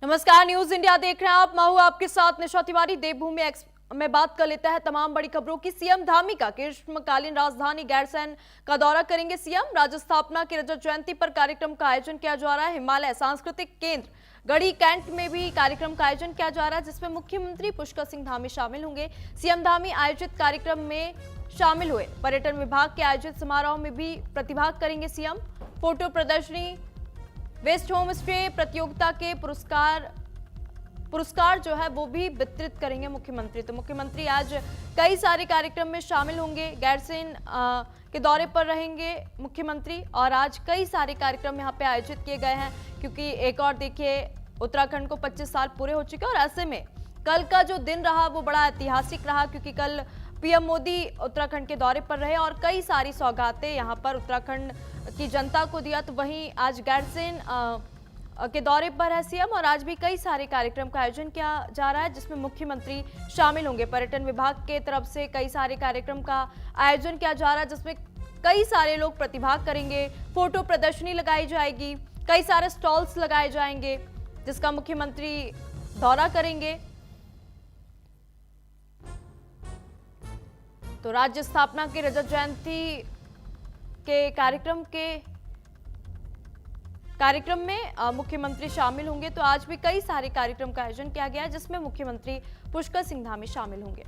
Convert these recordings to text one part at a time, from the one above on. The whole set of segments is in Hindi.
नमस्कार, न्यूज इंडिया देख रहे हैं आप। मैं हूं आपके साथ निशा तिवारी। देवभूमि में बात कर लेते हैं तमाम बड़ी खबरों की। सीएम धामी का ग्रीष्मकालीन राजधानी गैरसैंण का दौरा करेंगे सीएम। राज्य स्थापना की रजत जयंती पर कार्यक्रम का आयोजन किया जा रहा है। हिमालय सांस्कृतिक केंद्र गढ़ी कैंट में भी कार्यक्रम का आयोजन किया जा रहा है, जिसमें मुख्यमंत्री पुष्कर सिंह धामी शामिल होंगे। सीएम धामी आयोजित कार्यक्रम में शामिल हुए पर्यटन विभाग के आयोजित समारोह में भी प्रतिभाग करेंगे सीएम। फोटो प्रदर्शनी, वेस्ट होम स्टे प्रतियोगिता के पुरस्कार जो है वो भी वितरित करेंगे मुख्यमंत्री। तो मुख्यमंत्री आज कई सारे कार्यक्रम में शामिल होंगे। गैरसैंण के दौरे पर रहेंगे मुख्यमंत्री और आज कई सारे कार्यक्रम यहाँ पे आयोजित किए गए हैं, क्योंकि एक और देखिए उत्तराखंड को 25 साल पूरे हो चुके हैं और ऐसे में कल का जो दिन रहा वो बड़ा ऐतिहासिक रहा, क्योंकि कल पीएम मोदी उत्तराखंड के दौरे पर रहे और कई सारी सौगातें यहाँ पर उत्तराखंड की जनता को दिया। तो वहीं आज गैरसैंण के दौरे पर है सीएम और आज भी कई सारे कार्यक्रम का आयोजन किया जा रहा है, जिसमें मुख्यमंत्री शामिल होंगे। पर्यटन विभाग के तरफ से कई सारे कार्यक्रम का आयोजन किया जा रहा है, जिसमें कई सारे लोग प्रतिभाग करेंगे। फोटो प्रदर्शनी लगाई जाएगी, कई सारे स्टॉल्स लगाए जाएंगे, जिसका मुख्यमंत्री दौरा करेंगे। तो राज्य स्थापना की रजत जयंती के कार्यक्रम में मुख्यमंत्री शामिल होंगे। तो आज भी कई सारे कार्यक्रम का आयोजन किया गया है, जिसमें मुख्यमंत्री पुष्कर सिंह धामी शामिल होंगे।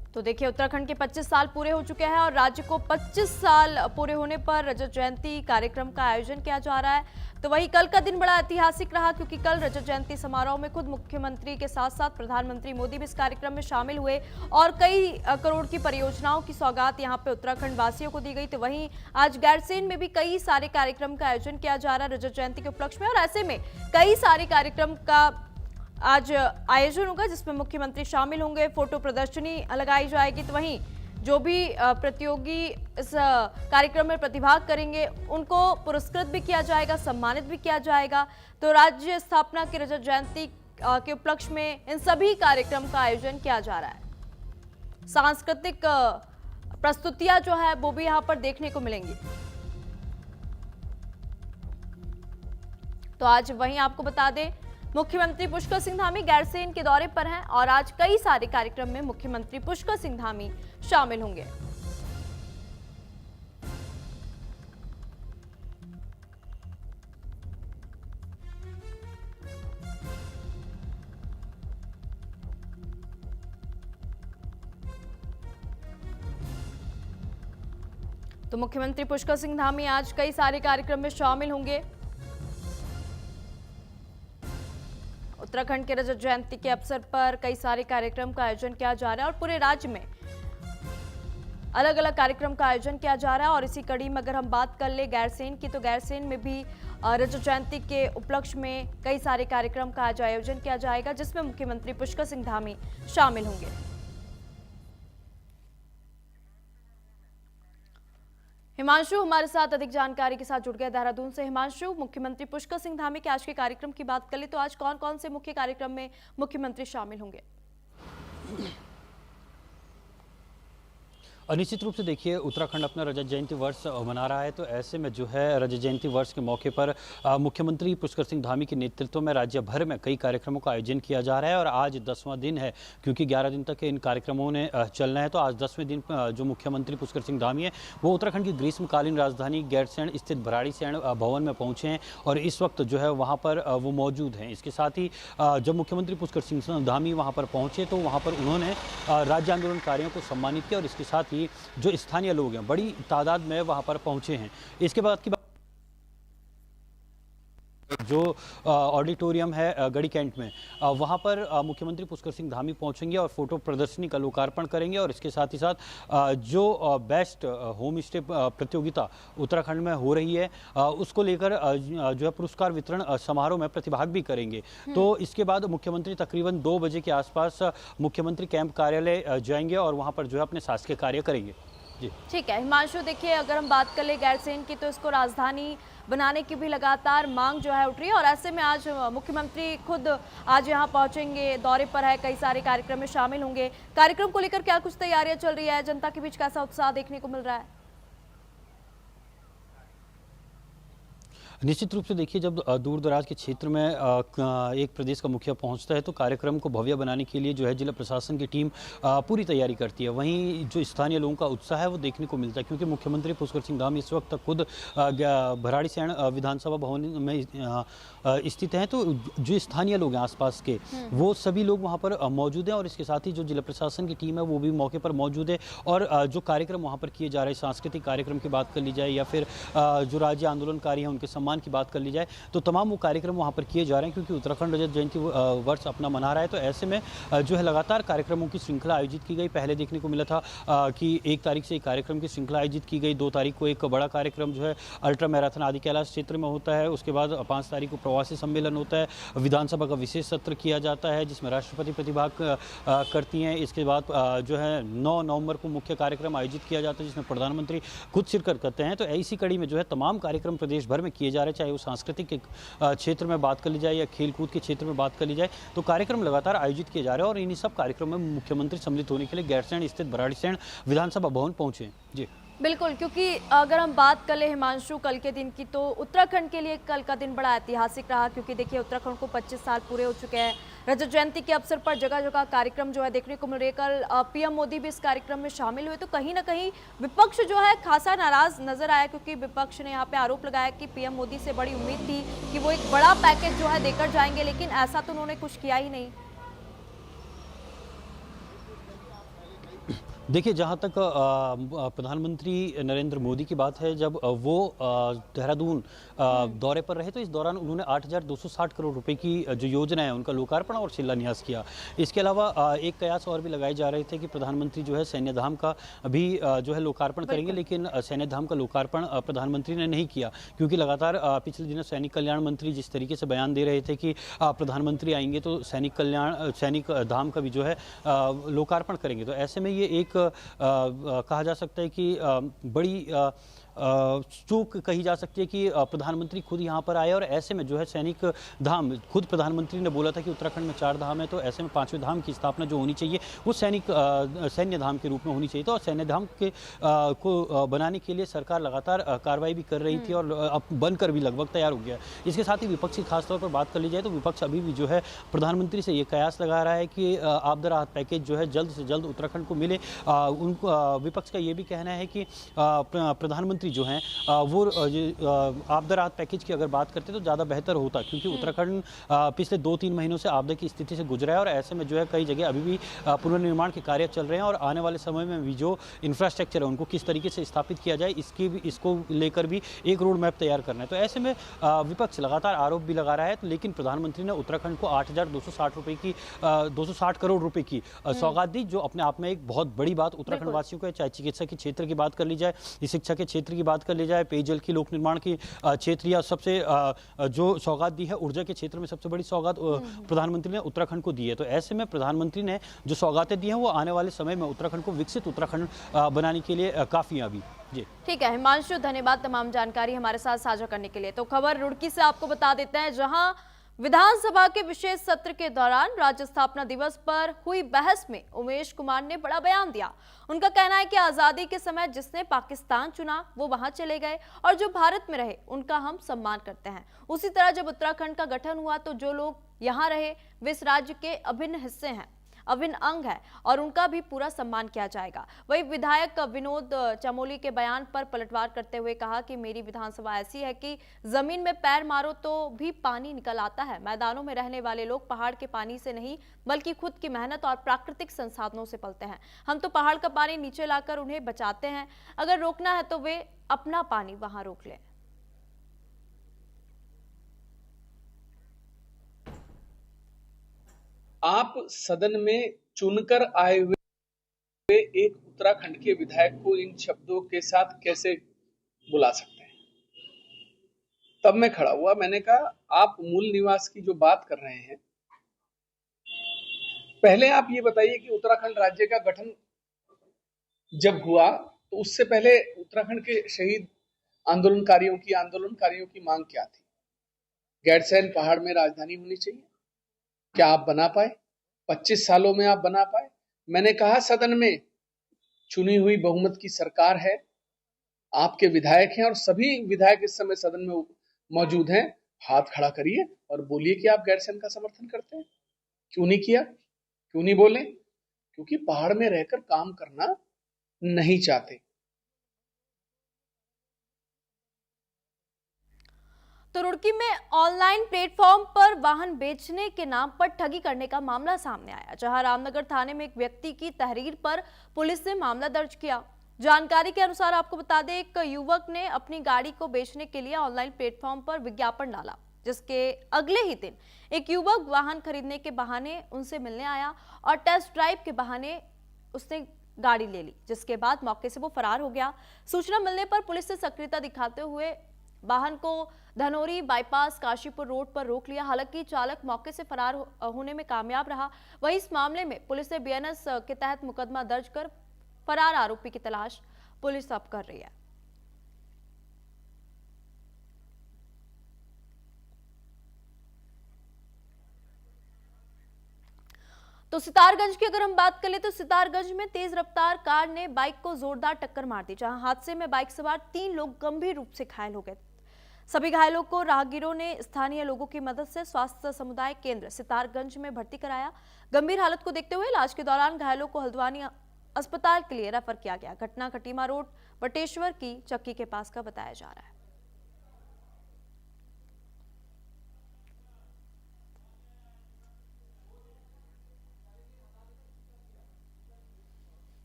तो देखिए उत्तराखंड के 25 साल पूरे हो चुके हैं और राज्य को 25 साल पूरे होने पर रजत जयंती कार्यक्रम का आयोजन किया जा रहा है। तो वही कल का दिन बड़ा ऐतिहासिक रहा, क्योंकि कल रजत जयंती समारोह में खुद मुख्यमंत्री के साथ साथ प्रधानमंत्री मोदी भी इस कार्यक्रम में शामिल हुए और कई करोड़ की परियोजनाओं की सौगात यहाँ पे उत्तराखंड वासियों को दी गई। तो वहीं आज गैरसैंण में भी कई सारे कार्यक्रम का आयोजन किया जा रहा है रजत जयंती के उपलक्ष्य में और ऐसे में कई सारे कार्यक्रम का आज आयोजन होगा, जिसमें मुख्यमंत्री शामिल होंगे। फोटो प्रदर्शनी लगाई जाएगी। तो वहीं जो भी प्रतियोगी इस कार्यक्रम में प्रतिभाग करेंगे उनको पुरस्कृत भी किया जाएगा, सम्मानित भी किया जाएगा। तो राज्य स्थापना की रजत जयंती के उपलक्ष्य में इन सभी कार्यक्रम का आयोजन किया जा रहा है। सांस्कृतिक प्रस्तुतियां जो है वो भी यहाँ पर देखने को मिलेंगी। तो आज वहीं आपको बता दें, मुख्यमंत्री पुष्कर सिंह धामी गैरसैंण के दौरे पर हैं और आज कई सारे कार्यक्रम में मुख्यमंत्री पुष्कर सिंह धामी शामिल होंगे। तो मुख्यमंत्री पुष्कर सिंह धामी आज कई सारे कार्यक्रम में शामिल होंगे। उत्तराखंड के रजत जयंती के अवसर पर कई सारे कार्यक्रम का आयोजन किया जा रहा है और पूरे राज्य में अलग अलग कार्यक्रम का आयोजन किया जा रहा है। और इसी कड़ी में अगर हम बात कर ले गैरसैंण की, तो गैरसैंण में भी रजत जयंती के उपलक्ष्य में कई सारे कार्यक्रम का आज आयोजन किया जाएगा, जिसमें मुख्यमंत्री पुष्कर सिंह धामी शामिल होंगे। हिमांशु हमारे साथ अधिक जानकारी के साथ जुड़ गए देहरादून से। हिमांशु, मुख्यमंत्री पुष्कर सिंह धामी के आज के कार्यक्रम की बात कर ले तो आज कौन कौन से मुख्य कार्यक्रम में मुख्यमंत्री शामिल होंगे? निश्चित रूप से देखिए उत्तराखंड अपना रजत जयंती वर्ष मना रहा है, तो ऐसे में जो है रजत जयंती वर्ष के मौके पर मुख्यमंत्री पुष्कर सिंह धामी के नेतृत्व में राज्य भर में कई कार्यक्रमों का आयोजन किया जा रहा है। और आज 10वां दिन है, क्योंकि 11 दिन तक इन कार्यक्रमों ने चलना है। तो आज 10वें दिन जो मुख्यमंत्री पुष्कर सिंह धामी है वो उत्तराखंड की ग्रीष्मकालीन राजधानी गैरसैंण स्थित भराड़ीसैंण भवन में पहुँचे हैं और इस वक्त जो है वहाँ पर वो मौजूद हैं। इसके साथ ही जब मुख्यमंत्री पुष्कर सिंह धामी वहाँ पर पहुँचे तो वहाँ पर उन्होंने राज्य आंदोलनकारियों को सम्मानित किया और इसके साथ जो स्थानीय लोग हैं बड़ी तादाद में वहां पर पहुंचे हैं। इसके बाद की जो ऑडिटोरियम है गढ़ी कैंट में, वहां पर मुख्यमंत्री पुष्कर सिंह धामी पहुंचेंगे और फोटो प्रदर्शनी का लोकार्पण करेंगे। और इसके साथ ही साथ जो बेस्ट होम स्टे प्रतियोगिता उत्तराखंड में हो रही है उसको लेकर जो है पुरस्कार वितरण समारोह में प्रतिभाग भी करेंगे। तो इसके बाद मुख्यमंत्री तकरीबन 2 बजे के आसपास मुख्यमंत्री कैंप कार्यालय जाएंगे और वहां पर जो है अपने शासकीय कार्य करेंगे। जी। ठीक है हिमांशु, देखिए अगर हम बात कर ले गैरसैंण की तो इसको राजधानी बनाने की भी लगातार मांग जो है उठ रही है और ऐसे में आज मुख्यमंत्री खुद आज यहाँ पहुंचेंगे, दौरे पर है, कई सारे कार्यक्रम में शामिल होंगे। कार्यक्रम को लेकर क्या कुछ तैयारियां चल रही है, जनता के बीच कैसा उत्साह देखने को मिल रहा है? निश्चित रूप से देखिए, जब दूर दराज के क्षेत्र में एक प्रदेश का मुखिया पहुंचता है तो कार्यक्रम को भव्य बनाने के लिए जो है जिला प्रशासन की टीम पूरी तैयारी करती है। वहीं जो स्थानीय लोगों का उत्साह है वो देखने को मिलता है, क्योंकि मुख्यमंत्री पुष्कर सिंह धामी इस वक्त खुद भराड़ीसैंण विधानसभा भवन में स्थित हैं। तो जो स्थानीय लोग हैं आसपास के, वो सभी लोग वहाँ पर मौजूद हैं और इसके साथ ही जो जिला प्रशासन की टीम है वो भी मौके पर मौजूद है। और जो कार्यक्रम वहाँ पर किए जा रहे हैं, सांस्कृतिक कार्यक्रम की बात कर ली जाए या फिर जो राज्य आंदोलनकारी हैं उनके सम्मान की बात कर ली जाए, तो तमाम वो कार्यक्रम वहाँ पर किए जा रहे हैं। क्योंकि उत्तराखंड रजत जयंती वर्ष अपना मना रहा है, तो ऐसे में जो है लगातार कार्यक्रमों की श्रृंखला आयोजित की गई। पहले देखने को मिला था कि 1 तारीख से एक कार्यक्रम की श्रृंखला आयोजित की गई, 2 तारीख को एक बड़ा कार्यक्रम जो है अल्ट्रा मैराथन आदि कैलाश क्षेत्र में होता है, उसके बाद 5 तारीख को प्रवासी सम्मेलन होता है, विधानसभा का विशेष सत्र किया जाता है जिसमें राष्ट्रपति प्रतिभाग करती हैं। इसके बाद जो है 9 नवंबर को मुख्य कार्यक्रम आयोजित किया जाता है जिसमें प्रधानमंत्री खुद शिरकत करते हैं। तो ऐसी कड़ी में जो है तमाम कार्यक्रम प्रदेश भर में किए जा रहे हैं, चाहे वो सांस्कृतिक के क्षेत्र में बात कर ली जाए या खेलकूद के क्षेत्र में बात कर ली जाए, तो कार्यक्रम लगातार आयोजित किए जा रहे हैं। और इन्हीं सब कार्यक्रमों में मुख्यमंत्री सम्मिलित होने के लिए गैरसैंण स्थित भराड़ीसैंण विधानसभा भवन पहुंचे। जी बिल्कुल, क्योंकि अगर हम बात कर ले हिमांशु कल के दिन की, तो उत्तराखंड के लिए कल का दिन बड़ा ऐतिहासिक रहा। क्योंकि देखिए उत्तराखंड को 25 साल पूरे हो चुके हैं। रजत जयंती के अवसर पर जगह जगह कार्यक्रम जो है देखने को मिल रहे हैं। कल पीएम मोदी भी इस कार्यक्रम में शामिल हुए, तो कहीं ना कहीं विपक्ष जो है खासा नाराज नजर आया, क्योंकि विपक्ष ने यहाँ पे आरोप लगाया कि पीएम मोदी से बड़ी उम्मीद थी कि वो एक बड़ा पैकेज जो है देकर जाएंगे, लेकिन ऐसा तो उन्होंने कुछ किया ही नहीं। देखिए, जहाँ तक प्रधानमंत्री नरेंद्र मोदी की बात है, जब वो देहरादून दौरे पर रहे तो इस दौरान उन्होंने 8,260 करोड़ रुपए की जो योजना है उनका लोकार्पण और शिलान्यास किया। इसके अलावा एक कयास और भी लगाए जा रहे थे कि प्रधानमंत्री जो है सैन्य धाम का भी जो है लोकार्पण करेंगे, लेकिन सैन्य धाम का लोकार्पण प्रधानमंत्री ने नहीं किया, क्योंकि लगातार पिछले दिनों सैनिक कल्याण मंत्री जिस तरीके से बयान दे रहे थे कि प्रधानमंत्री आएंगे तो सैनिक धाम का भी जो है लोकार्पण करेंगे। तो ऐसे में ये एक कहा जा सकता है कि बड़ी चूक कही जा सकती है कि प्रधानमंत्री खुद यहाँ पर आए और ऐसे में जो है सैनिक धाम, खुद प्रधानमंत्री ने बोला था कि उत्तराखंड में 4 धाम है, तो ऐसे में 5वें धाम की स्थापना जो होनी चाहिए वो सैन्य धाम के रूप में होनी चाहिए। तो सैन्य धाम के को बनाने के लिए सरकार लगातार कार्रवाई भी कर रही थी और अब बनकर भी लगभग तैयार हो गया। इसके साथ ही विपक्ष की खासतौर पर बात कर ली जाए तो विपक्ष अभी भी जो है प्रधानमंत्री से ये कयास लगा रहा है कि आपदा राहत पैकेज जो है जल्द से जल्द उत्तराखंड को मिले। उनको विपक्ष का ये भी कहना है कि प्रधानमंत्री जो हैं वो आपदा राहत पैकेज की अगर बात करते तो ज़्यादा बेहतर होता, क्योंकि उत्तराखंड पिछले 2-3 महीनों से आपदा की स्थिति से गुजरा है और ऐसे में जो है कई जगह अभी भी पुनर्निर्माण के कार्य चल रहे हैं और आने वाले समय में भी जो इंफ्रास्ट्रक्चर है उनको किस तरीके से स्थापित किया जाए इसको लेकर भी एक रोड मैप तैयार करना है। तो ऐसे में विपक्ष लगातार आरोप भी लगा रहा है, लेकिन प्रधानमंत्री ने उत्तराखंड को 8,260 करोड़ रुपए की सौगात दी, जो अपने आप में एक बहुत बड़ी बात उत्तराखंड वासियों को है। चाहे चिकित्सा के क्षेत्र की बात कर ली जाए, शिक्षा के क्षेत्र की बात कर ली जाए, पेयजल की, लोक निर्माण की क्षेत्र, या सबसे जो सौगात दी है ऊर्जा के क्षेत्र में सबसे बड़ी सौगात प्रधानमंत्री ने उत्तराखंड को दी है। तो ऐसे में प्रधानमंत्री ने जो सौगातें दी हैं वो आने वाले समय में उत्तराखंड को विकसित उत्तराखंड बनाने के लिए काफी अभी। जी ठीक है हिमांशु, धन्यवाद तमाम जानकारी हमारे साथ साझा करने के लिए। तो खबर रुड़की से आपको बता देते हैं, जहां विधानसभा के विशेष सत्र के दौरान राज्य स्थापना दिवस पर हुई बहस में उमेश कुमार ने बड़ा बयान दिया। उनका कहना है कि आजादी के समय जिसने पाकिस्तान चुना वो वहां चले गए और जो भारत में रहे उनका हम सम्मान करते हैं। उसी तरह जब उत्तराखंड का गठन हुआ तो जो लोग यहाँ रहे वे इस राज्य के अभिन्न हिस्से हैं, अभिन्न अंग है और उनका भी पूरा सम्मान किया जाएगा। वही विधायक विनोद चमोली के बयान पर पलटवार करते हुए कहा कि मेरी विधानसभा ऐसी है कि जमीन में पैर मारो तो भी पानी निकल आता है। मैदानों में रहने वाले लोग पहाड़ के पानी से नहीं बल्कि खुद की मेहनत और प्राकृतिक संसाधनों से पलते हैं। हम तो पहाड़ का पानी नीचे लाकर उन्हें बचाते हैं, अगर रोकना है तो वे अपना पानी वहां रोक लें। आप सदन में चुनकर आए हुए एक उत्तराखंड के विधायक को इन शब्दों के साथ कैसे बुला सकते हैं? तब मैं खड़ा हुआ, मैंने कहा आप मूल निवास की जो बात कर रहे हैं, पहले आप ये बताइए कि उत्तराखंड राज्य का गठन जब हुआ तो उससे पहले उत्तराखंड के शहीद आंदोलनकारियों की मांग क्या थी? गैरसैंण पहाड़ में राजधानी होनी चाहिए। क्या आप बना पाए? 25 सालों में आप बना पाए? मैंने कहा सदन में, चुनी हुई बहुमत की सरकार है, आपके विधायक हैं और सभी विधायक इस समय सदन में मौजूद हैं। हाथ खड़ा करिए और बोलिए कि आप गैरसैंण का समर्थन करते हैं। क्यों नहीं किया? क्यों नहीं बोले? क्योंकि पहाड़ में रहकर काम करना नहीं चाहते। तो रुड़की में ऑनलाइन प्लेटफॉर्म पर वाहन बेचने के नाम पर ठगी करने का मामला सामने आया, जहां रामनगर थाने में एक व्यक्ति की तहरीर पर पुलिस ने मामला दर्ज किया। जानकारी के अनुसार आपको बता दें, एक युवक ने अपनी गाड़ी को बेचने के लिए ऑनलाइन प्लेटफॉर्म पर विज्ञापन डाला, जिसके अगले ही दिन एक युवक वाहन खरीदने के बहाने उनसे मिलने आया और टेस्ट ड्राइव के बहाने उसने गाड़ी ले ली, जिसके बाद मौके से वो फरार हो गया। सूचना मिलने पर पुलिस ने सक्रियता दिखाते हुए वाहन को धनोरी बाईपास काशीपुर रोड पर रोक लिया। हालांकि चालक मौके से फरार होने में कामयाब रहा। वहीं इस मामले में पुलिस ने बीएनएस के तहत मुकदमा दर्ज कर फरार आरोपी की तलाश पुलिस अब कर रही है। तो सितारगंज की अगर हम बात करें तो सितारगंज में तेज रफ्तार कार ने बाइक को जोरदार टक्कर मार दी, जहां हादसे में बाइक सवार 3 लोग गंभीर रूप से घायल हो गए। सभी घायलों को राहगीरों ने स्थानीय लोगों की मदद से स्वास्थ्य समुदाय केंद्र सितारगंज में भर्ती कराया। गंभीर हालत को देखते हुए इलाज के दौरान घायलों को हल्द्वानी अस्पताल के लिए रेफर किया गया। घटना खटीमा रोड बटेश्वर की चक्की के पास का बताया जा रहा है।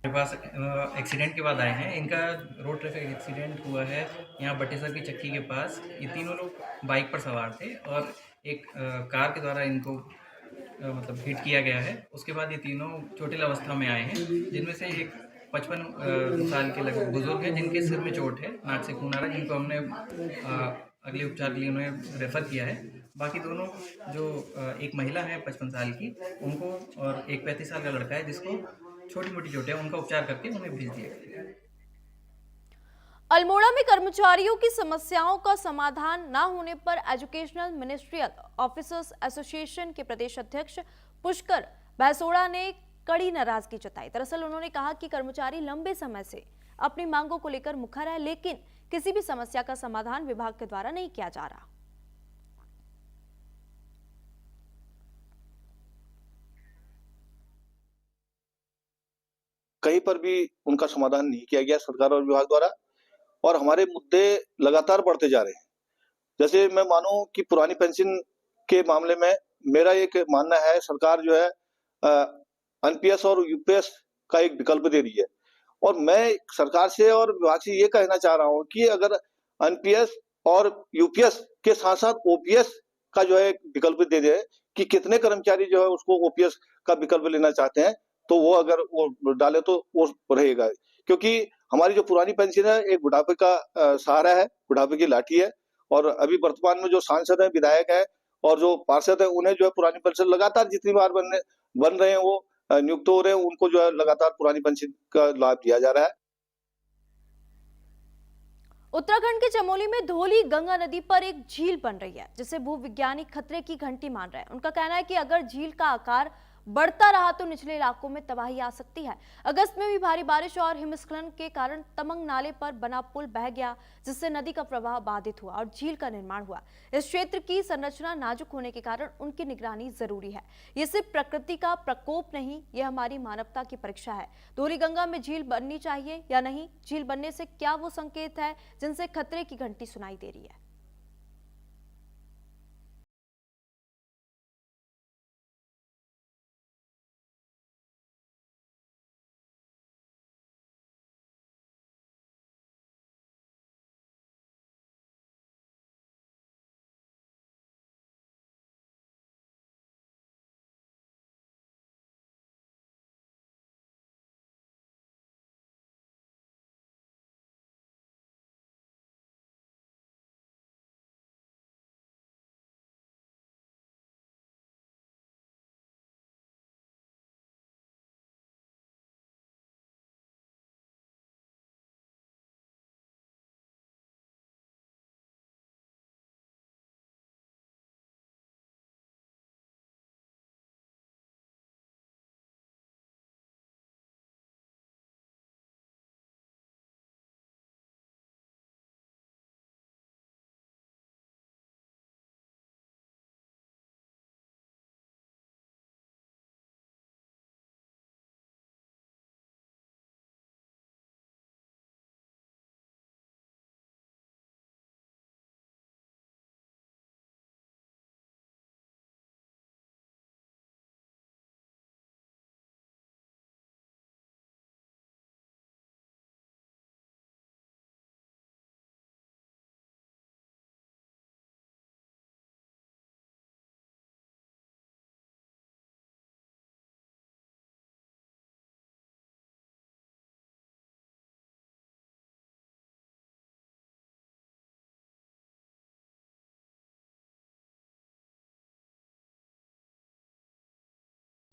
मेरे पास एक्सीडेंट के बाद आए हैं। इनका रोड ट्रैफिक एक्सीडेंट हुआ है यहाँ बटेसर की चक्की के पास। ये तीनों लोग बाइक पर सवार थे और एक कार के द्वारा इनको मतलब हिट किया गया है। उसके बाद ये तीनों चोटिल अवस्था में आए हैं, जिनमें से एक 55 साल के लगभग बुजुर्ग हैं, जिनके सिर में चोट है, नाक से खून आ रहा है, जिनको हमने अगले उपचार के लिए उन्हें रेफ़र किया है। बाकी दोनों जो एक महिला है 55 साल की, उनको, और एक 35 साल का लड़का है जिसको छोटी मोटी चोटें, उनका उपचार करके उन्हें भेज दिया गया है। अल्मोड़ा में कर्मचारियों की समस्याओं का समाधान न होने पर एजुकेशनल मिनिस्ट्रियल ऑफिसर्स एसोसिएशन के प्रदेश अध्यक्ष पुष्कर भैसोड़ा ने कड़ी नाराजगी जताई। दरअसल उन्होंने कहा कि कर्मचारी लंबे समय से अपनी मांगों को लेकर मुखर है, लेकिन किसी भी समस्या का समाधान विभाग के द्वारा नहीं किया जा रहा। कहीं पर भी उनका समाधान नहीं किया गया सरकार और विभाग द्वारा, और हमारे मुद्दे लगातार बढ़ते जा रहे हैं। जैसे मैं मानूं कि पुरानी पेंशन के मामले में मेरा एक मानना है, सरकार जो है एनपीएस और यूपीएस का एक विकल्प दे रही है, और मैं सरकार से और विभाग से ये कहना चाह रहा हूं कि अगर एनपीएस और यूपीएस के साथ साथ ओपीएस का जो है विकल्प दे दे कि कितने कर्मचारी जो है उसको ओपीएस का विकल्प लेना चाहते हैं, तो वो अगर वो डाले तो वो रहेगा। क्योंकि हमारी जो पुरानी पेंशन है एक बुढ़ापे का सहारा है, बुढ़ापे की लाठी है, और अभी वर्तमान में जो सांसद है, विधायक है और जो पार्षद है, उन्हें जो है पुरानी पेंशन लगातार जितनी बार बन रहे हैं वो नियुक्त हो रहे हैं, उनको जो है लगातार पुरानी पेंशन का लाभ दिया जा रहा है। उत्तराखंड के चमोली में धौली गंगा नदी पर एक झील बन रही है, जिसे भूविज्ञानिक खतरे की घंटी मान रहे हैं। उनका कहना है कि अगर झील का आकार बढ़ता रहा तो निचले इलाकों में तबाही आ सकती है। अगस्त में भी भारी बारिश और हिमस्खलन के कारण तमंग नाले पर बना पुल बह गया, जिससे नदी का प्रवाह बाधित हुआ और झील का निर्माण हुआ। इस क्षेत्र की संरचना नाजुक होने के कारण उनकी निगरानी जरूरी है। ये सिर्फ प्रकृति का प्रकोप नहीं, ये हमारी मानवता की परीक्षा है। धौली गंगा में झील बननी चाहिए या नहीं, झील बनने से क्या वो संकेत है जिनसे खतरे की घंटी सुनाई दे रही है।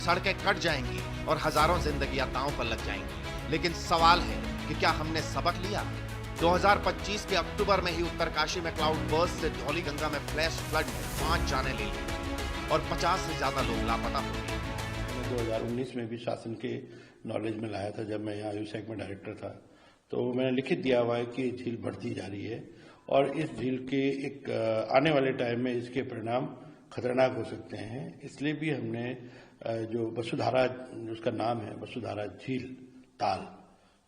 सड़कें कट जाएंगी और हजारों जिंदगियां दांव पर लग जाएंगी। लेकिन सवाल है कि क्या हमने सबक लिया? 2025 के अक्टूबर में ही उत्तरकाशी में क्लाउड बर्स्ट से धौलीगंगा में फ्लैश फ्लड में 5 जानें ले ली और 50 से ज्यादा लोग लापता हो गए। 2019 में भी शासन के नॉलेज में लाया था, जब मैं यहाँ आयुषेक में डायरेक्टर था, तो मैंने लिखित दिया हुआ है कि झील बढ़ती जा रही है और इस झील के एक आने वाले टाइम में इसके परिणाम खतरनाक हो सकते हैं। इसलिए भी हमने जो वसुधारा, उसका नाम है वसुधारा झील ताल,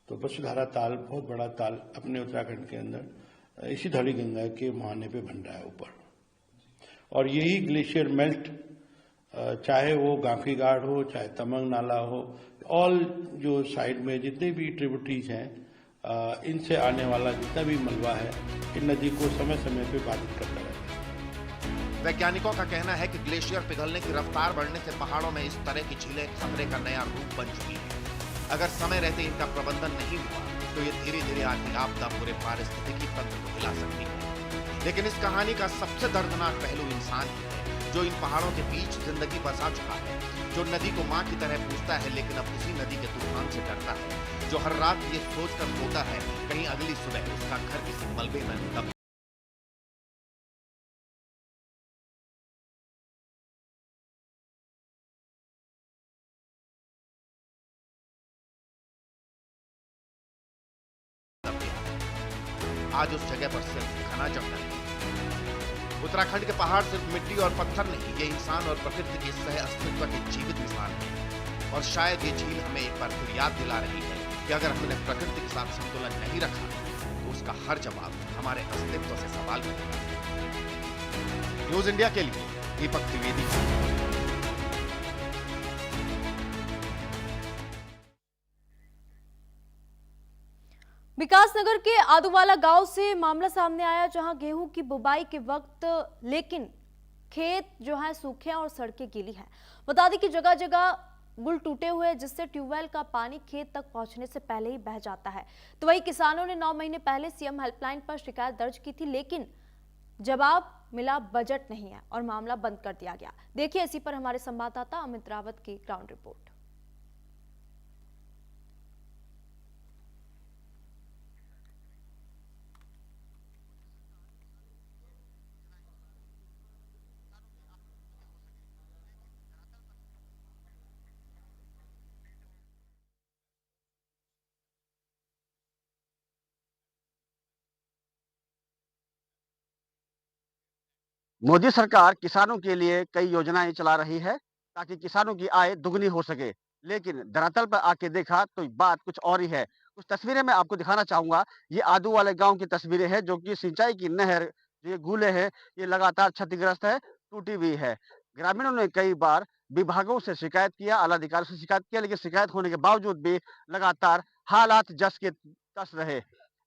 तो वसुधारा ताल बहुत बड़ा ताल अपने उत्तराखंड के अंदर इसी धौलीगंगा के मुहाने पे बन रहा है ऊपर, और यही ग्लेशियर मेल्ट, चाहे वो गांफी घाट हो, चाहे तमंग नाला हो, ऑल जो साइड में जितने भी ट्रिब्यूटरीज हैं, इनसे आने वाला जितना भी मलबा है इन नदी को समय समय पे बाधित करता रहता है। वैज्ञानिकों का कहना है कि ग्लेशियर पिघलने की रफ्तार बढ़ने से पहाड़ों में इस तरह की झीलें खतरे का नया रूप बन चुकी है। अगर समय रहते इनका प्रबंधन नहीं हुआ तो ये धीरे धीरे आती आपदा पूरे पारिस्थितिकी तंत्र को हिला सकती है। लेकिन इस कहानी का सबसे दर्दनाक पहलू इंसान ही है, जो इन पहाड़ों के बीच जिंदगी बसा चुका है, जो नदी को माँ की तरह पूजता है लेकिन अब उसी नदी के तूफान से डरता है, जो हर रात ये सोचकर सोता है कहीं अगली सुबह उसका घर किसी मलबे में दब। आज उस जगह पर सिर्फ घना जंगल है। उत्तराखंड के पहाड़ सिर्फ मिट्टी और पत्थर नहीं, ये इंसान और प्रकृति के सह अस्तित्व के जीवित मिसाल है। और शायद ये झील हमें एक बार फिर याद दिला रही है कि अगर हमने प्रकृति के साथ संतुलन नहीं रखा तो उसका हर जवाब हमारे अस्तित्व से सवाल करेगा। न्यूज इंडिया के लिए दीपक त्रिवेदी। विकासनगर के आदुवाला गांव से मामला सामने आया, जहां गेहूं की बुवाई के वक्त लेकिन खेत जो है सूखे हैं और सड़कें गीली हैं। बता दें कि जगह जगह पुल टूटे हुए हैं, जिससे ट्यूबवेल का पानी खेत तक पहुंचने से पहले ही बह जाता है। तो वही किसानों ने 9 महीने पहले सीएम हेल्पलाइन पर शिकायत दर्ज की थी, लेकिन जवाब मिला बजट नहीं है और मामला बंद कर दिया गया। देखिए इसी पर हमारे संवाददाता अमित रावत की ग्राउंड रिपोर्ट। मोदी सरकार किसानों के लिए कई योजनाएं चला रही है ताकि किसानों की आय दुगनी हो सके, लेकिन धरातल पर आके देखा तो बात कुछ और ही है। कुछ तस्वीरें मैं आपको दिखाना चाहूंगा। ये आदू वाले गांव की तस्वीरें हैं, जो कि सिंचाई की नहर, जो ये गूले हैं, ये लगातार क्षतिग्रस्त है, टूटी हुई है। ग्रामीणों ने कई बार विभागों से शिकायत किया, आला अधिकारियों से शिकायत किया, लेकिन शिकायत होने के बावजूद भी लगातार हालात जस के तस रहे।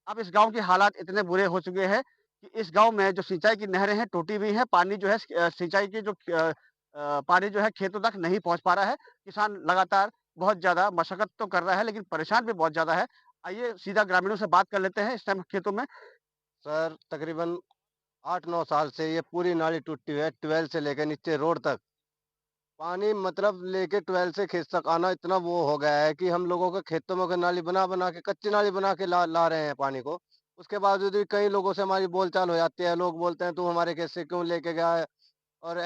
अब इस गांव के हालात इतने बुरे हो चुके हैं कि इस गांव में जो सिंचाई की नहरें हैं टूटी हुई हैं, पानी जो है सिंचाई की जो पानी जो है खेतों तक नहीं पहुंच पा रहा है। किसान लगातार बहुत ज्यादा मशक्कत तो कर रहा है, लेकिन परेशान भी बहुत ज्यादा है। आइए सीधा ग्रामीणों से बात कर लेते हैं इस टाइम खेतों में। सर तकरीबन 8-9 साल से ये पूरी नाली टूटी हुई है, 12 से लेकर नीचे रोड तक पानी, मतलब लेके 12 से खेत तक आना इतना वो हो गया है कि हम लोगों के खेतों में नाली बना बना के, कच्ची नाली बना के ला रहे हैं पानी को। उसके बावजूद भी कई लोगों से हमारी बोलचाल हो जाती है, लोग बोलते हैं तू हमारे खेत से क्यों लेके गया है। और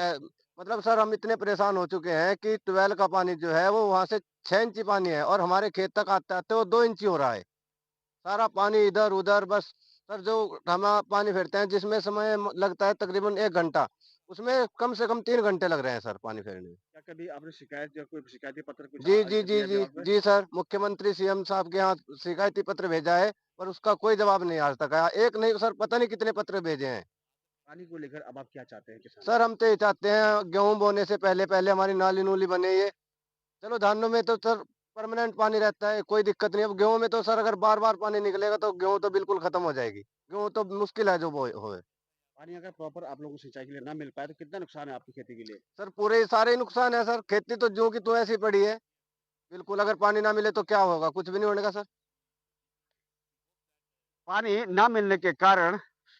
मतलब सर हम इतने परेशान हो चुके हैं कि 12 का पानी जो है वो वहां से 6 इंची पानी है और हमारे खेत तक आते आते वो 2 इंची हो रहा है। सारा पानी इधर उधर, बस सर जो हम पानी फेरते हैं जिसमें समय लगता है तकरीबन 1 घंटा, उसमें कम से कम 3 घंटे लग रहे हैं सर पानी फेरने में। क्या कभी आपने शिकायत या कोई शिकायती पत्र कुछ जी जी जी जी जी सर, मुख्यमंत्री सीएम साहब के यहाँ शिकायती पत्र भेजा है, पर उसका कोई जवाब नहीं आज तक आया। एक नहीं सर, पता नहीं कितने पत्र भेजे हैं। पानी को लेकर अब आप क्या चाहते हैं किसान? सर हम तो ये चाहते हैं गेहूं बोने से पहले पहले हमारी नाली नूली बने। ये चलो धानों में तो सर परमानेंट पानी रहता है, कोई दिक्कत नहीं। अब गेहूं में तो सर अगर बार बार पानी निकलेगा तो गेहूं तो बिल्कुल खत्म हो जाएगी। गेहूं तो मुश्किल है जो होए। पानी अगर प्रॉपर आप लोगों को सिंचाई के लिए ना मिल पाए तो कितना नुकसान है आपकी खेती के लिए? सर पूरे सारे नुकसान है सर, खेती तो जो की तो ऐसी पड़ी है बिल्कुल। अगर पानी ना मिले तो क्या होगा, कुछ भी नहीं होगा सर। पानी ना मिलने के कारण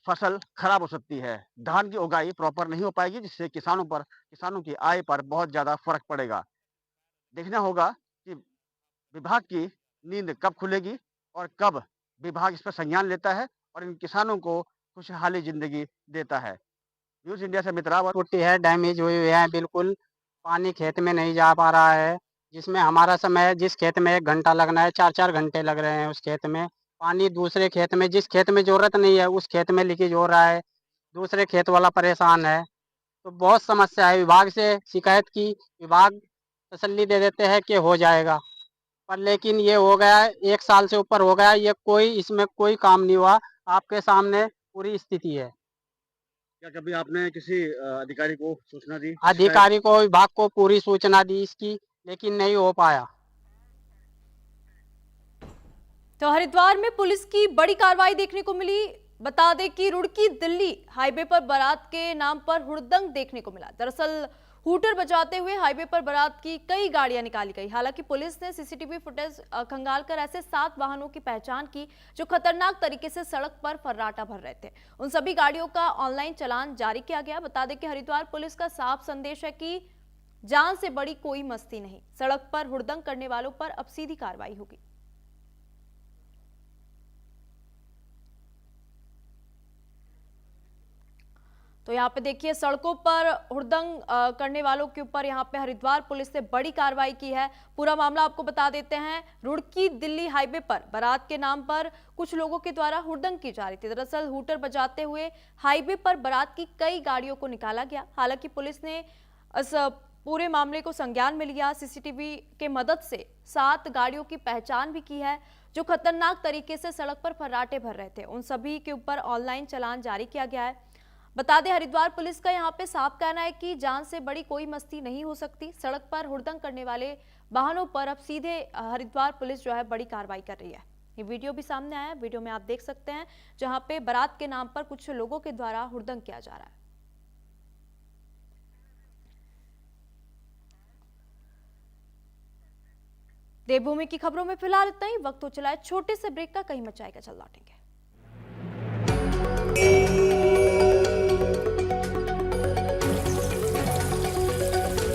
फसल खराब हो सकती है, धान की उगाई प्रॉपर नहीं हो पाएगी, जिससे किसानों की आय पर बहुत ज्यादा फर्क पड़ेगा। देखना होगा कि विभाग की नींद कब खुलेगी और कब विभाग इस पर संज्ञान लेता है और इन किसानों को खुशहाली जिंदगी देता है। न्यूज़ इंडिया से मित्रावर। टूटी है, डैमेज हुई हुई है, बिल्कुल पानी खेत में नहीं जा पा रहा है, जिसमें हमारा समय जिस खेत में 1 घंटा लगना है 4-4 घंटे लग रहे हैं उस खेत में। पानी दूसरे खेत में, जिस खेत में ज़रूरत नहीं है उस खेत में लीकेज हो रहा है, दूसरे खेत वाला परेशान है। तो बहुत समस्या है, विभाग से शिकायत की, विभाग तसल्ली दे देते हैं कि हो जाएगा, पर लेकिन ये हो गया है 1 साल से ऊपर हो गया, ये इसमें कोई काम नहीं हुआ। आपके सामने पूरी स्थिति है। क्या कभी आपने किसी अधिकारी को सूचना दी? अधिकारी को, विभाग को पूरी सूचना दी इसकी, लेकिन नहीं हो पाया। तो हरिद्वार में पुलिस की बड़ी कार्रवाई देखने को मिली। बता दें कि रुड़की दिल्ली हाईवे पर बारात के नाम पर हुड़दंग देखने को मिला। दरअसल हूटर बजाते हुए हाईवे पर बारात की कई गाड़ियां निकाली गई। हालांकि पुलिस ने सीसीटीवी फुटेज खंगालकर ऐसे 7 वाहनों की पहचान की जो खतरनाक तरीके से सड़क पर फर्राटा भर रहे थे। उन सभी गाड़ियों का ऑनलाइन चालान जारी किया गया। बता दें कि हरिद्वार पुलिस का साफ संदेश है कि जान से बड़ी कोई मस्ती नहीं, सड़क पर हुड़दंग करने वालों पर अब सीधी कार्रवाई होगी। तो यहाँ पे देखिए सड़कों पर हुड़दंग करने वालों के ऊपर यहाँ पे हरिद्वार पुलिस ने बड़ी कार्रवाई की है। पूरा मामला आपको बता देते हैं। रुड़की दिल्ली हाईवे पर बारात के नाम पर कुछ लोगों के द्वारा हुड़दंग की जा रही थी। दरअसल हूटर बजाते हुए हाईवे पर बारात की कई गाड़ियों को निकाला गया। हालांकि पुलिस ने इस पूरे मामले को संज्ञान में लिया। सीसीटीवी के मदद से 7 गाड़ियों की पहचान भी की है जो खतरनाक तरीके से सड़क पर फर्राटे भर रहे थे। उन सभी के ऊपर ऑनलाइन चालान जारी किया गया है। बता दें हरिद्वार पुलिस का यहाँ पे साफ कहना है कि जान से बड़ी कोई मस्ती नहीं हो सकती। सड़क पर हुड़दंग करने वाले वाहनों पर अब सीधे हरिद्वार पुलिस जो है बड़ी कार्रवाई कर रही है। ये वीडियो भी सामने आया, वीडियो में आप देख सकते हैं जहां पे बारात के नाम पर कुछ लोगों के द्वारा हुड़दंग किया जा रहा है। देवभूमि की खबरों में फिलहाल इतना ही। वक्त हो चला है छोटे से ब्रेक का, कहीं मचाएगा चल लौटेंगे।